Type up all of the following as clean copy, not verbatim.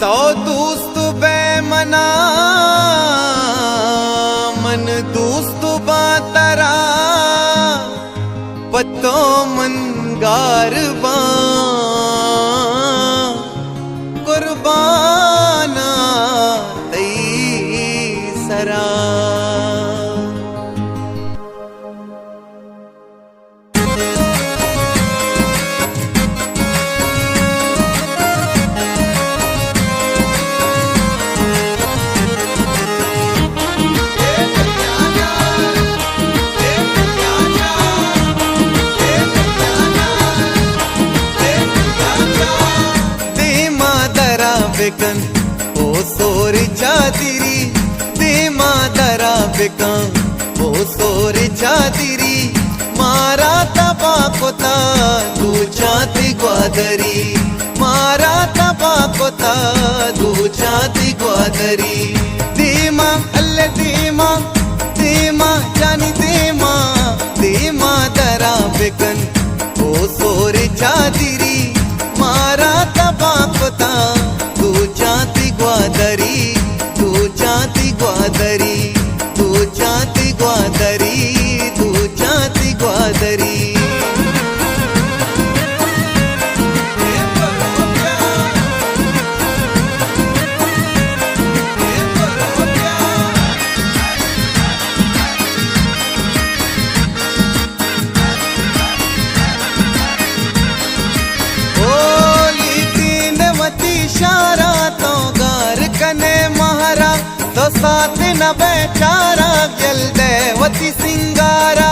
तो दोस्त बेमना मन दोस्त बातरा पत्तो मन गारबा कुर्बाना तई सरा। बेकन ओ सोरी चादरी दे मादरा बेकन ओ सोरी चादरी मारा तबा कोता तू चाती ग्वादरी मारा तबा कोता तू चाती ग्वादरी दीमा अल्ले दीमा जानी दीमा दरा बेकन ओ सोरी चादरी मारा तबा कोता तू चाती ग्वादरी तू चाती ग्वादरी तू चाती ग्वादरी तू चाती ग्वादरी। इशारा तो गार कने महारा तो साथ न बेचारा जल देवती सिंगारा।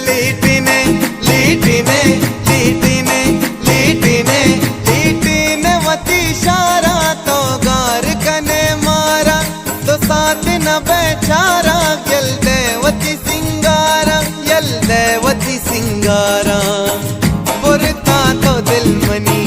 लीटीने वती इशारा तो गार कने मारा तो साथ न बेचारा जल देवती सिंगारा देवती सिंगारा बुरता तो दिल मनी